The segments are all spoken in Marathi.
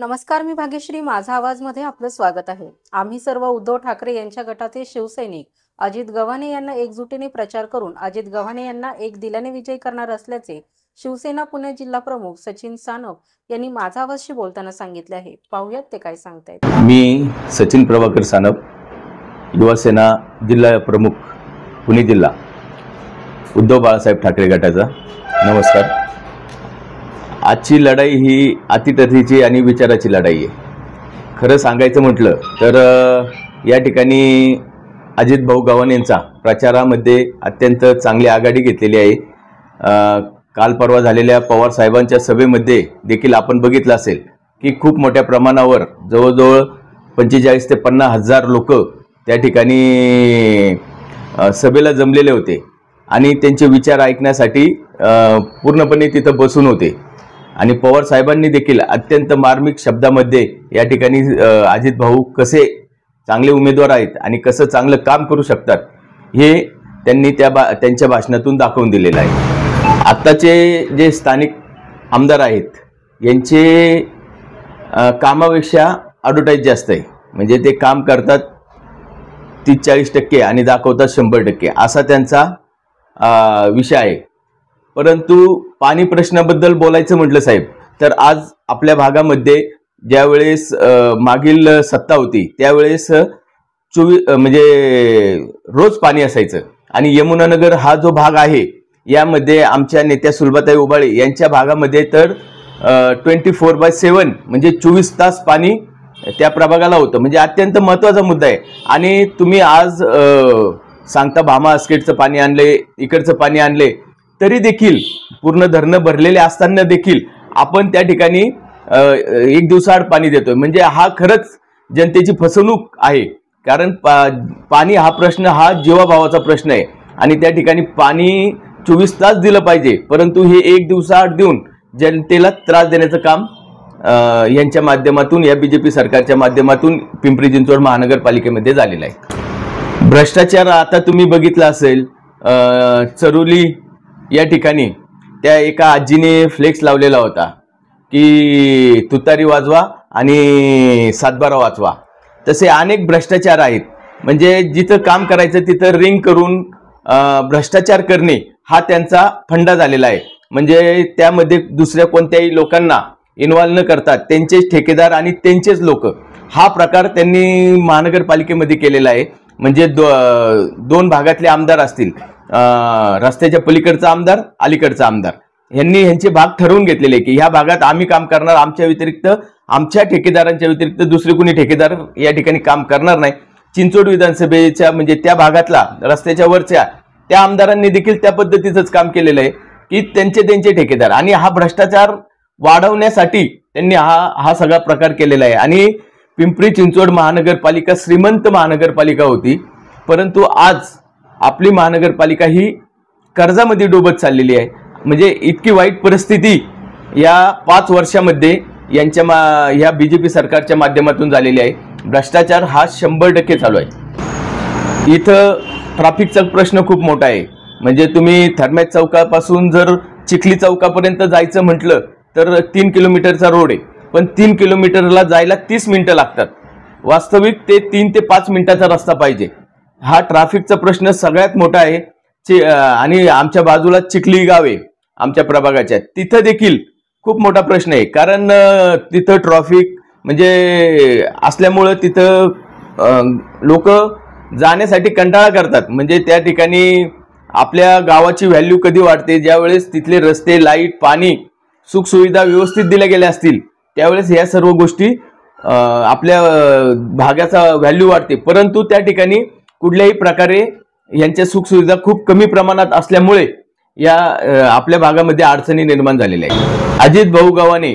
नमस्कार, मी भाग्यश्री. माझा आवाजमध्ये आपलं स्वागत आहे. आम्ही सर्व उद्धव ठाकरे यांच्या गटाचे शिवसैनिक अजित गव्हाणे यांना एकजुटीने प्रचार करून अजित गव्हाणे यांना एक दिल्याने विजयी करणार असल्याचे शिवसेना पुणे जिल्हा प्रमुख सचिन सानप यांनी माझा आवाजशी बोलताना सांगितले आहे. पाहूयात ते काय सांगतायत. मी सचिन प्रभाकर सानप, युवासेना जिल्हा प्रमुख पुणे जिल्हा, उद्धव बाळासाहेब ठाकरे गटाचा. नमस्कार. आजची लढाई ही अतितथीची आणि विचाराची लढाई आहे. खरं सांगायचं म्हटलं तर या ठिकाणी अजित भाऊ गव्हाणे यांचा प्रचारामध्ये अत्यंत चांगली आघाडी घेतलेली आहे. काल परवा झालेल्या पवार साहेबांच्या सभेमध्ये देखील आपण बघितलं असेल की खूप मोठ्या प्रमाणावर जवळजवळ 45 ते 50 हजार लोक त्या ठिकाणी सभेला जमलेले होते आणि त्यांचे विचार ऐकण्यासाठी पूर्णपणे तिथं बसून होते. आणि पवार साहेबांनी देखील अत्यंत मार्मिक शब्दामध्ये या ठिकाणी अजित भाऊ कसे चांगले उमेदवार आहेत आणि कसं चांगलं काम करू शकतात हे त्यांनी त्यांच्या भाषणातून दाखवून दिलेलं आहे. आत्ताचे जे स्थानिक आमदार आहेत यांचे कामापेक्षा ॲडव्हर्टाईज जास्त आहे. म्हणजे ते काम करतात 30-40% आणि दाखवतात 100% असा त्यांचा विषय आहे. परंतु पाणी प्रश्नाबद्दल बोलायचं म्हटलं साहेब तर आज आपल्या भागामध्ये ज्यावेळेस मागील सत्ता होती त्यावेळेस म्हणजे रोज पाणी असायचं. आणि यमुनानगर हा जो भाग आहे यामध्ये आमच्या नेत्या सुलभाताई उबाळे यांच्या भागामध्ये तर 24/7 म्हणजे 24 तास पाणी त्या प्रभागाला होतं. म्हणजे अत्यंत महत्त्वाचा मुद्दा आहे. आणि तुम्ही आज सांगता भामा आस्केटचं पाणी आणले, इकडचं पाणी आणले, तरी देखील पूर्ण धरणं भरलेले असताना देखील आपण त्या ठिकाणी एक दिवसाआड पाणी देतोय. म्हणजे हा खरंच जनतेची फसवणूक आहे. कारण पाणी हा प्रश्न हा जीवाभावाचा प्रश्न आहे आणि त्या ठिकाणी पाणी 24 तास दिलं पाहिजे. परंतु हे एक दिवसाआड देऊन जनतेला त्रास देण्याचं काम यांच्या माध्यमातून, या BJP सरकारच्या माध्यमातून पिंपरी चिंचवड महानगरपालिकेमध्ये झालेला आहे. भ्रष्टाचार आता तुम्ही बघितला असेल. चरोली या ठिकाणी त्या एका आजीने फ्लेक्स लावलेला होता की तुतारी वाजवा आणि 7/12 वाचवा. तसे अनेक भ्रष्टाचार आहेत. म्हणजे जिथं काम करायचं तिथं रिंग करून भ्रष्टाचार करणे हा त्यांचा फंडा झालेला आहे. म्हणजे त्यामध्ये दुसऱ्या कोणत्याही लोकांना इन्व्हॉल्व न करतात त्यांचेच ठेकेदार आणि त्यांचेच लोक, हा प्रकार त्यांनी महानगरपालिकेमध्ये केलेला आहे. म्हणजे दोन भागातले आमदार असतील, रस्त्याच्या पलीकडचा आमदार, अलीकडचा आमदार, ह्यांचे भाग ठरवून घेतलेले की ह्या भागात आम्ही काम करणार, आमच्या व्यतिरिक्त, आमच्या ठेकेदारांच्या व्यतिरिक्त दुसरे कोणी ठेकेदार या ठिकाणी काम करणार नाही. चिंचवड विधानसभेच्या म्हणजे त्या भागातला रस्त्याच्या वरच्या त्या आमदारांनी देखील त्या पद्धतीचंच काम केलेलं आहे की त्यांचे ठेकेदार. आणि हा भ्रष्टाचार वाढवण्यासाठी त्यांनी हा सगळा प्रकार केलेला आहे. आणि पिंपरी चिंचवड महानगरपालिका श्रीमंत महानगरपालिका होती, परंतु आज आपली महानगरपालिका ही कर्जामध्ये डुबत चाललेली आहे. म्हणजे इतकी वाईट परिस्थिती या 5 वर्षामध्ये ह्या BJP सरकारच्या माध्यमातून झालेली आहे. भ्रष्टाचार हा 100% चालू आहे. इथं ट्रॅफिकचा प्रश्न खूप मोठा आहे. म्हणजे तुम्ही थर्मॅच चौकापासून जर चिखली चौकापर्यंत जायचं म्हटलं तर 3 किलोमीटरचा रोड आहे, पण 3 किलोमीटरला जायला 30 मिनिटं लागतात. वास्तविक ते 3 ते 5 मिनिटाचा रस्ता पाहिजे. हा ट्रॅफिकचा प्रश्न सगळ्यात मोठा आहे. आणि आमच्या बाजूला चिखली गाव आहे आमच्या प्रभागाच्या, तिथं देखील खूप मोठा प्रश्न आहे. कारण तिथं ट्रॅफिक म्हणजे असल्यामुळं तिथं लोक जाण्यासाठी कंटाळा करतात. म्हणजे त्या ठिकाणी आपल्या गावाची व्हॅल्यू कधी वाढते ज्यावेळेस तिथले रस्ते, लाईट, पाणी, सुखसुविधा व्यवस्थित दिल्या गेल्या असतील त्यावेळेस ह्या सर्व गोष्टी आपल्या भागाचा व्हॅल्यू वाढते. परंतु त्या ठिकाणी कुठल्याही प्रकारे यांच्या सुखसुविधा खूप कमी प्रमाणात असल्यामुळे या आपल्या भागामध्ये अडचणी निर्माण झालेल्या आहेत. अजित भाऊ गव्हाणे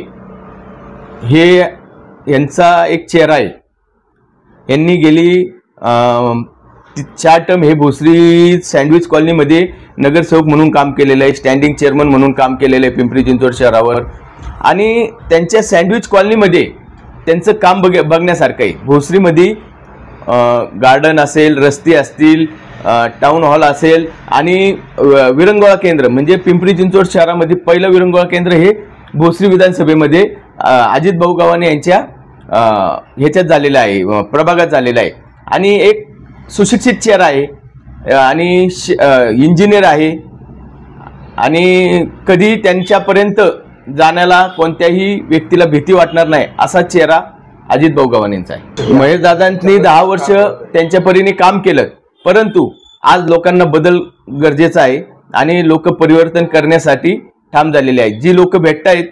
हे यांचा एक चेहरा आहे. यांनी गेली 4 टर्म हे भोसरी सँडविच कॉलनीमध्ये नगरसेवक म्हणून काम केलेलं आहे, स्टँडिंग चेअरमन म्हणून काम केलेलं आहे पिंपरी चिंचवड शहरावर. आणि त्यांच्या सँडविच कॉलनीमध्ये त्यांचं काम बघण्यासारखं आहे. भोसरीमध्ये गार्डन असेल, रस्ते असतील, टाउन हॉल असेल आणि विरंगुळा केंद्र, म्हणजे पिंपरी चिंचवड शहरामध्ये पहिलं विरंगुळा केंद्र हे भोसरी विधानसभेमध्ये अजित भाऊ गव्हाणे यांच्या ह्याच्यात झालेला आहे, प्रभागात झालेला आहे. आणि एक सुशिक्षित चेहरा आहे आणि इंजिनियर आहे आणि कधी त्यांच्यापर्यंत जाण्याला कोणत्याही व्यक्तीला भीती वाटणार नाही असा चेहरा अजित भाऊ गव्हाणेंचा आहे. महेश दादांनी 10 वर्ष त्यांच्या परीने काम केलं, परंतु आज लोकांना बदल गरजेचा आहे आणि लोक परिवर्तन करण्यासाठी ठाम झालेले आहेत. जी लोक भेटतायत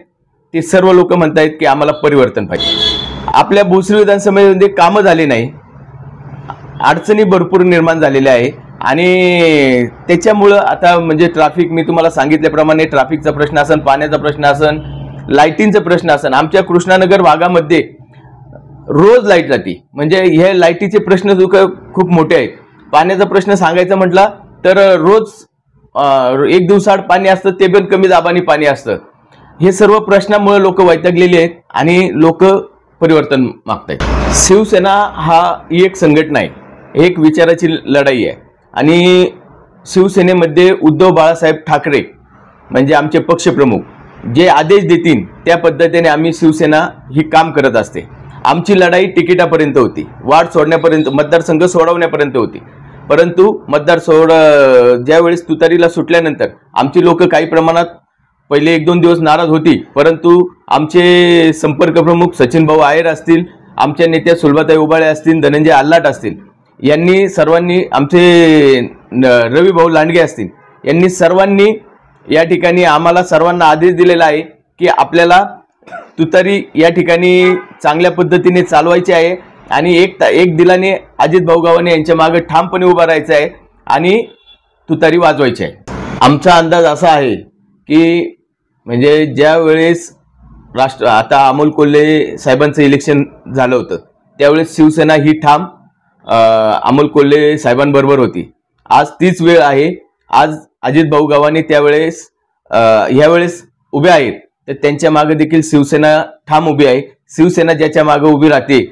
ते सर्व लोक म्हणतायत की आम्हाला परिवर्तन पाहिजे. आपल्या भोसरी विधानसभेमध्ये कामं झाली नाही, अडचणी भरपूर निर्माण झालेल्या आहे आणि त्याच्यामुळं आता म्हणजे ट्रॅफिक, मी तुम्हाला सांगितल्याप्रमाणे ट्रॅफिकचा प्रश्न असन, पाण्याचा प्रश्न असन, लाईटींचा प्रश्न असन. आमच्या कृष्णानगर भागामध्ये रोज लाईट जाते, म्हणजे हे लाईटीचे प्रश्न खूप मोठे आहेत. पाण्याचा प्रश्न सांगायचा म्हटला तर रोज 1 दिवसाआड पाणी असतं, ते पण कमी दाबाने पाणी असतं. हे सर्व प्रश्नामुळे लोक वैतागलेली आहेत आणि लोक परिवर्तन मागतायत. शिवसेना हा एक संघटना आहे, एक विचाराची लढाई आहे आणि शिवसेनेमध्ये उद्धव बाळासाहेब ठाकरे म्हणजे आमचे पक्षप्रमुख जे आदेश देतील त्या पद्धतीने आम्ही शिवसेना ही काम करत असते. आमची लढाई तिकिटापर्यंत होती, वाढ सोडण्यापर्यंत, मतदारसंघ सोडवण्यापर्यंत होती. परंतु ज्यावेळेस तुतारीला सुटल्यानंतर आमची लोक काही प्रमाणात पहिले 1-2 दिवस नाराज होती, परंतु आमचे संपर्क प्रमुख सचिन भाऊ आयर असतील, आमच्या नेत्या सुलभाताई उबाळे असतील, धनंजय आल्लाट असतील, यांनी सर्वांनी, आमचे रवी भाऊ लांडगे असतील, यांनी सर्वांनी या ठिकाणी आम्हाला सर्वांना आदेश दिलेला आहे की आपल्याला तुतारी या ठिकाणी चांगल्या पद्धतीने चालवायची आहे आणि एक दिलाने अजित भाऊ गव्हाणे यांच्या मागे ठामपणे उभा राहायचं आहे आणि तुतारी वाजवायची आहे. आमचा अंदाज असा आहे की म्हणजे ज्या वेळेस आता अमोल कोल्हे साहेबांचं इलेक्शन झालं होतं त्यावेळेस शिवसेना ही ठाम अमोल कोल्हे साहेबांबरोबर होती. आज तीच वेळ आहे. आज अजित भाऊ गव्हाणे त्यावेळेस ह्यावेळेस उभे आहेत, तर त्यांच्या मागे देखील शिवसेना ठाम उभी आहे. शिवसेना ज्याच्या मागे उभी राहते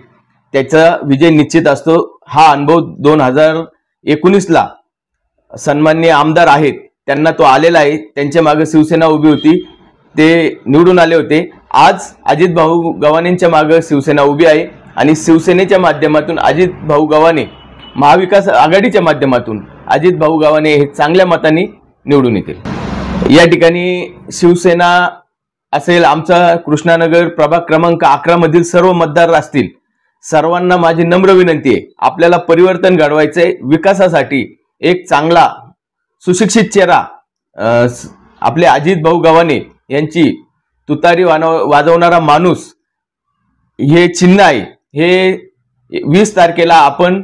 त्याचा विजय निश्चित असतो. हा अनुभव 2019ला सन्माननीय आमदार आहेत त्यांना तो आलेला आहे. त्यांच्या मागे शिवसेना उभी होती, ते निवडून आले होते. आज अजित भाऊ गव्हाणेंच्या मागे शिवसेना उभी आहे आणि शिवसेनेच्या माध्यमातून अजित भाऊ गव्हाणे, महाविकास आघाडीच्या माध्यमातून अजित भाऊ गव्हाणे हे चांगल्या मतांनी निवडून येतील. या ठिकाणी शिवसेना असेल, आमचा कृष्णानगर प्रभाग क्रमांक 11 मधील सर्व मतदार असतील, सर्वांना माझी नम्र विनंती आहे, आपल्याला परिवर्तन घडवायचंय. विकासासाठी एक चांगला सुशिक्षित चेहरा आपले अजित भाऊ गव्हाणे यांची तुतारी वाजवणारा माणूस हे चिन्ह आहे. हे 20 तारखेला आपण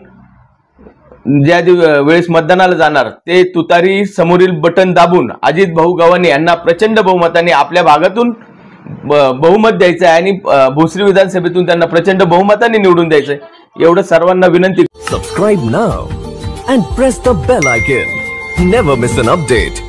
ज्या वेळेस मतदानाला जाणार ते तुतारी समोरील बटन दाबून अजित भाऊ गव्हाणे यांना प्रचंड बहुमताने आपल्या भागातून बहुमत द्यायचं आहे आणि भोसरी विधानसभेतून त्यांना प्रचंड बहुमताने निवडून द्यायचं आहे. एवढं सर्वांना विनंती. Subscribe now and press the bell icon. Never miss an update.